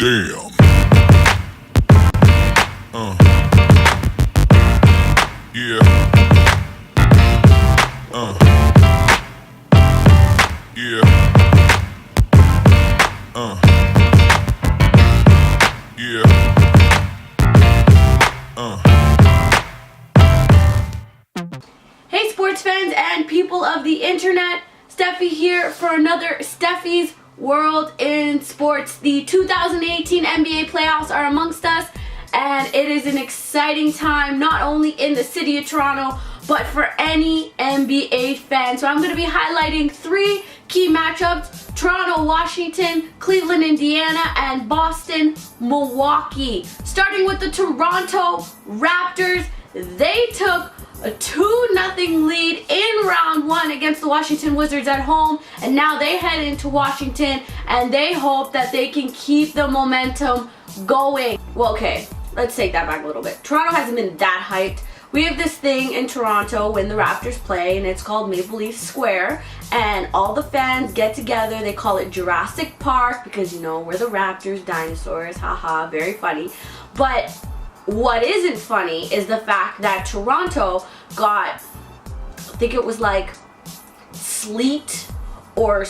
Damn. Yeah. Yeah. Yeah. Hey sports fans and people of the internet, Steffi here for another Steffi's World in Sports. The 2018 NBA playoffs are amongst us, and it is an exciting time not only in the city of Toronto but for any NBA fan. So I'm going to be highlighting three key matchups: Toronto, Washington, Cleveland, Indiana, and Boston, Milwaukee. Starting with the Toronto Raptors, they took a 2-0 lead in round one against the Washington Wizards at home, and now they head into Washington and they hope that they can keep the momentum going. Well, okay, let's take that back a little bit. Toronto hasn't been that hyped. We have this thing in Toronto when the Raptors play, and it's called Maple Leaf Square, and all the fans get together. They call it Jurassic Park because, you know, we're the Raptors, dinosaurs, haha, very funny. But what isn't funny is the fact that Toronto got, I think it was like sleet or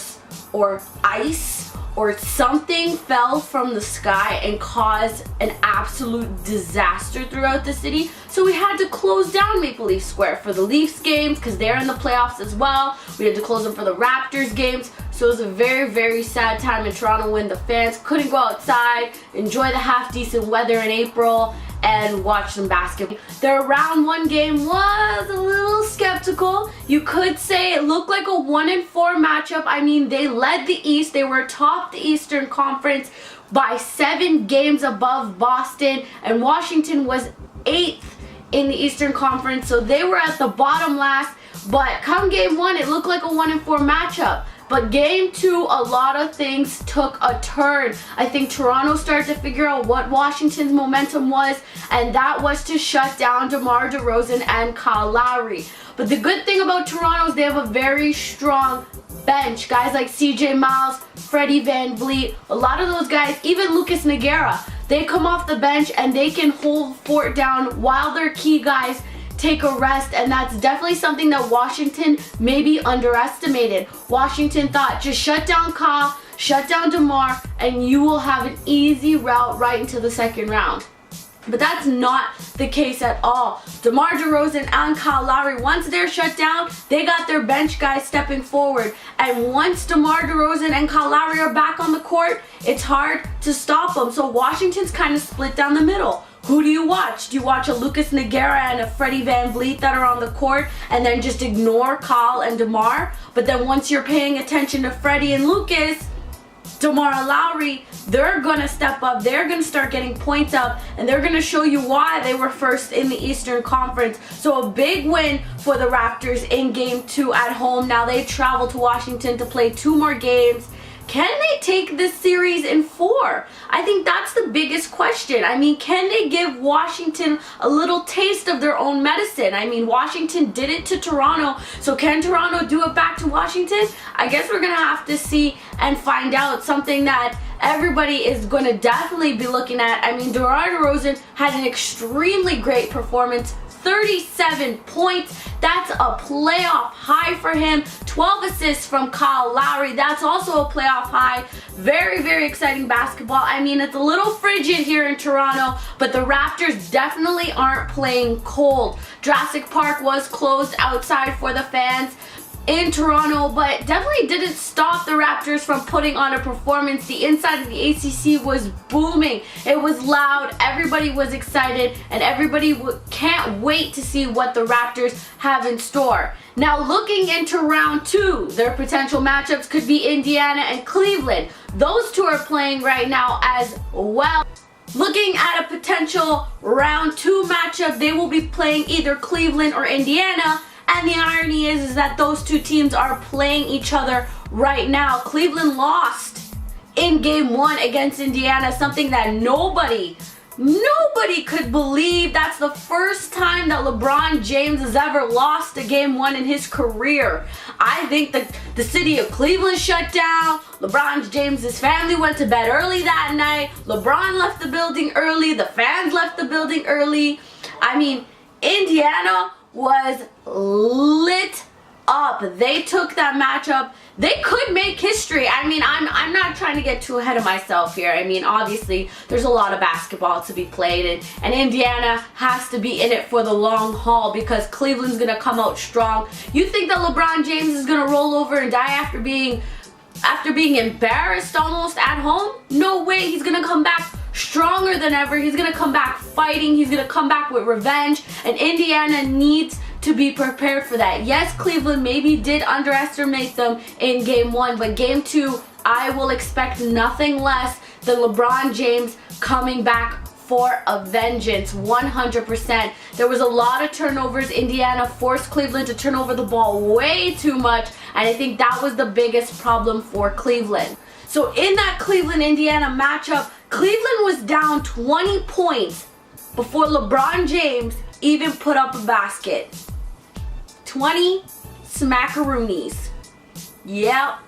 ice or something fell from the sky and caused an absolute disaster throughout the city. So we had to close down Maple Leaf Square for the Leafs games because they're in the playoffs as well. We had to close them for the Raptors games. So it was a very, very sad time in Toronto when the fans couldn't go outside, enjoy the half-decent weather in April, and watch some basketball. Their round one game was a little skeptical. You could say it looked like a 1-4 matchup. I mean, they led the East. They were top the Eastern Conference by 7 games above Boston, and Washington was 8th in the Eastern Conference, so they were at the bottom last. But come game one, it looked like a 1-4 matchup. But game two, a lot of things took a turn. I think Toronto started to figure out what Washington's momentum was, and that was to shut down DeMar DeRozan and Kyle Lowry. But the good thing about Toronto is they have a very strong bench. Guys like CJ Miles, Freddie VanVleet, a lot of those guys, even Lucas Nogueira, they come off the bench and they can hold fort down while their key guys take a rest, and that's definitely something that Washington maybe underestimated. Washington thought, just shut down Kyle, shut down DeMar, and you will have an easy route right into the second round. But that's not the case at all. DeMar DeRozan and Kyle Lowry, once they're shut down, they got their bench guys stepping forward. And once DeMar DeRozan and Kyle Lowry are back on the court, it's hard to stop them. So Washington's kind of split down the middle. Who do you watch? Do you watch a Lucas Nogueira and a Freddie VanVleet that are on the court and then just ignore Kyle and DeMar? But then once you're paying attention to Freddie and Lucas, DeMar and Lowry, they're going to step up, they're going to start getting points up, and they're going to show you why they were first in the Eastern Conference. So a big win for the Raptors in game two at home. Now they travel to Washington to play 2 more games. Can they take this series in 4? I think that's the biggest question. I mean, can they give Washington a little taste of their own medicine? I mean, Washington did it to Toronto, so can Toronto do it back to Washington? I guess we're going to have to see and find out. Something that everybody is going to definitely be looking at. I mean, DeMar DeRozan had an extremely great performance. 37 points. That's a playoff high for him. 12 assists from Kyle Lowry. That's also a playoff high. Very, very exciting basketball. I mean, it's a little frigid here in Toronto, but the Raptors definitely aren't playing cold. Jurassic Park was closed outside for the fans in Toronto, but definitely didn't stop the Raptors from putting on a performance. The inside of the ACC was booming. It was loud. Everybody was excited, and everybody can't wait to see what the Raptors have in store. Now, looking into round two, their potential matchups could be Indiana and Cleveland. Those two are playing right now as well. Looking at a potential round two matchup, they will be playing either Cleveland or Indiana. And the irony is that those two teams are playing each other right now. Cleveland lost in game one against Indiana, something that nobody Nobody could believe that's the first time that LeBron James has ever lost a game one in his career. I think the city of Cleveland shut down. LeBron James's family went to bed early that night. LeBron left the building early. The fans left the building early. I mean, Indiana was lit up. They took that matchup. They could make history. I mean, I'm not trying to get too ahead of myself here. I mean, obviously, there's a lot of basketball to be played, and Indiana has to be in it for the long haul because Cleveland's going to come out strong. You think that LeBron James is going to roll over and die after being embarrassed almost at home? No way. He's going to come back stronger than ever. He's going to come back fighting. He's going to come back with revenge, and Indiana needs to be prepared for that. Yes, Cleveland maybe did underestimate them in game one, but game two, I will expect nothing less than LeBron James coming back for a vengeance, 100%. There was a lot of turnovers. Indiana forced Cleveland to turn over the ball way too much, and I think that was the biggest problem for Cleveland. So in that Cleveland-Indiana matchup, Cleveland was down 20 points before LeBron James even put up a basket. 20 smackaroonies. Yep,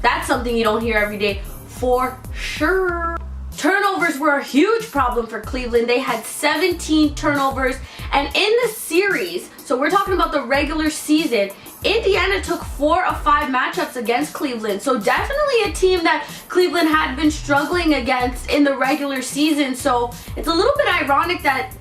that's something you don't hear every day for sure. Turnovers were a huge problem for Cleveland. They had 17 turnovers, and in the series, so we're talking about the regular season, Indiana took 4 of 5 matchups against Cleveland. So definitely a team that Cleveland had been struggling against in the regular season. So it's a little bit ironic that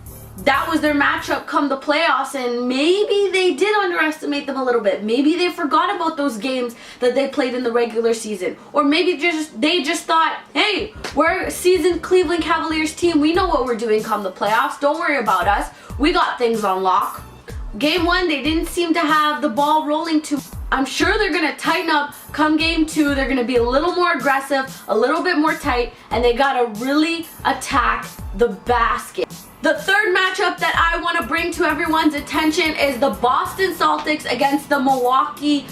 that was their matchup come the playoffs, and maybe they did underestimate them a little bit. Maybe they forgot about those games that they played in the regular season. Or maybe they just thought, hey, we're a seasoned Cleveland Cavaliers team. We know what we're doing come the playoffs. Don't worry about us. We got things on lock. Game one, they didn't seem to have the ball rolling too. I'm sure they're going to tighten up come game two. They're going to be a little more aggressive, a little bit more tight, and they got to really attack the basket. The third matchup that I want to bring to everyone's attention is the Boston Celtics against the Milwaukee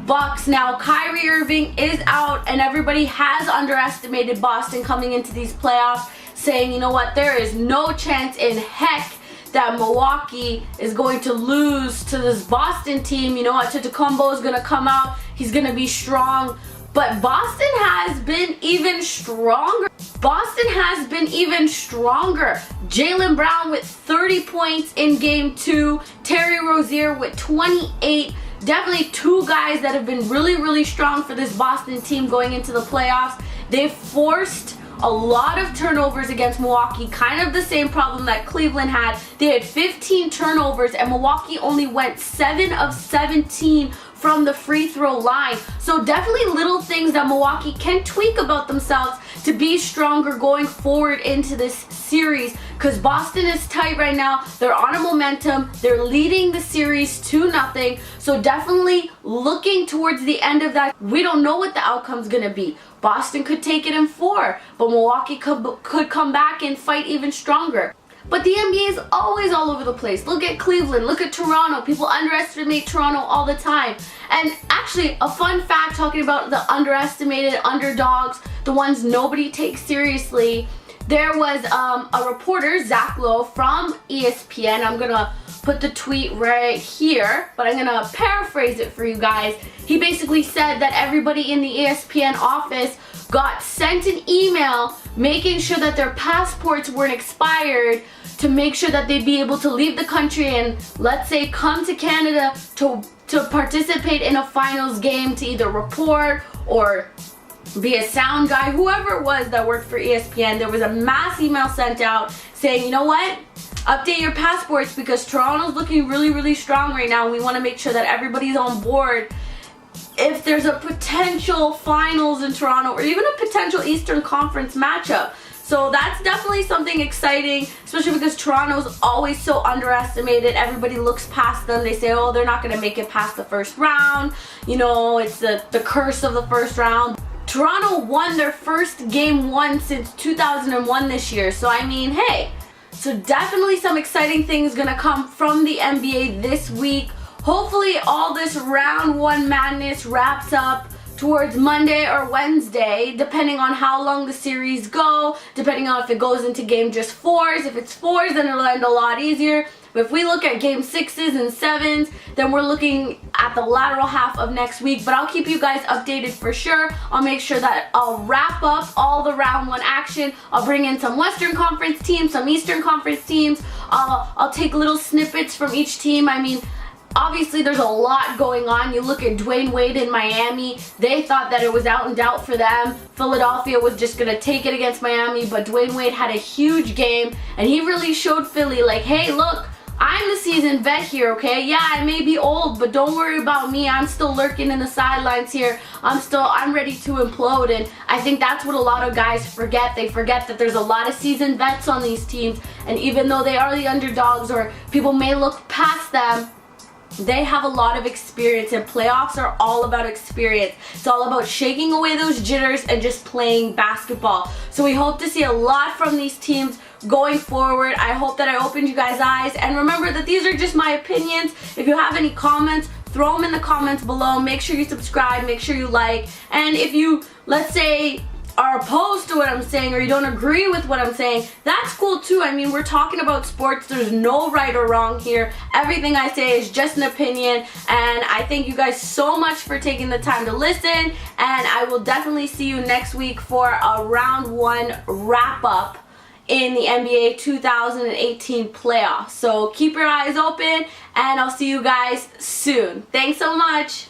Bucks. Now, Kyrie Irving is out, and everybody has underestimated Boston coming into these playoffs, saying, you know what, there is no chance in heck that Milwaukee is going to lose to this Boston team. You know what, Antetokounmpo is going to come out. He's going to be strong. But Boston has been even stronger. Boston has been even stronger. Jaylen Brown with 30 points in game two. Terry Rozier with 28. Definitely two guys that have been really, really strong for this Boston team going into the playoffs. They've forced a lot of turnovers against Milwaukee, kind of the same problem that Cleveland had. They had 15 turnovers, and Milwaukee only went 7 of 17 from the free throw line. So definitely little things that Milwaukee can tweak about themselves to be stronger going forward into this series, because Boston is tight right now. They're on a momentum. They're leading the series 2-0. So definitely looking towards the end of that, we don't know what the outcome's gonna be. Boston could take it in 4, but Milwaukee could come back and fight even stronger. But the NBA is always all over the place. Look at Cleveland, look at Toronto. People underestimate Toronto all the time. And actually, a fun fact talking about the underestimated underdogs, the ones nobody takes seriously, there was a reporter, Zach Lowe from ESPN. I'm gonna put the tweet right here, but I'm gonna paraphrase it for you guys. He basically said that everybody in the ESPN office got sent an email making sure that their passports weren't expired, to make sure that they'd be able to leave the country and, let's say, come to Canada to participate in a finals game, to either report or be a sound guy, whoever it was that worked for ESPN. There was a mass email sent out saying, you know what, update your passports because Toronto's looking really, really strong right now. We want to make sure that everybody's on board if there's a potential finals in Toronto or even a potential Eastern Conference matchup. So that's definitely something exciting, especially because Toronto's always so underestimated. Everybody looks past them. They say, oh, they're not going to make it past the first round. You know, it's the curse of the first round. Toronto won their first game one since 2001 this year. So, I mean, hey. So definitely some exciting things going to come from the NBA this week. Hopefully all this round one madness wraps up towards Monday or Wednesday, depending on how long the series go, depending on if it goes into game just 4s. If it's 4s, then it'll end a lot easier. But if we look at game 6s and 7s, then we're looking at the lateral half of next week. But I'll keep you guys updated for sure. I'll make sure that I'll wrap up all the round 1 action. I'll bring in some Western Conference teams, some Eastern Conference teams. I'll take little snippets from each team. I mean, obviously there's a lot going on. You look at Dwayne Wade in Miami. They thought that it was out and out for them. Philadelphia was just going to take it against Miami, but Dwayne Wade had a huge game, and he really showed Philly, like, hey, look, I'm the seasoned vet here, okay? Yeah, I may be old, but don't worry about me. I'm still lurking in the sidelines here. I'm ready to implode. And I think that's what a lot of guys forget. They forget that there's a lot of seasoned vets on these teams, and even though they are the underdogs or people may look past them, they have a lot of experience, and playoffs are all about experience. It's all about shaking away those jitters and just playing basketball. So we hope to see a lot from these teams going forward. I hope that I opened you guys' eyes, and remember that these are just my opinions. If you have any comments, throw them in the comments below. Make sure you subscribe, make sure you like, and if you, let's say, are opposed to what I'm saying or you don't agree with what I'm saying, that's cool too. I mean, we're talking about sports. There's no right or wrong here. Everything I say is just an opinion, and I thank you guys so much for taking the time to listen, and I will definitely see you next week for a round 1 wrap up in the NBA 2018 playoffs. So keep your eyes open, and I'll see you guys soon. Thanks so much.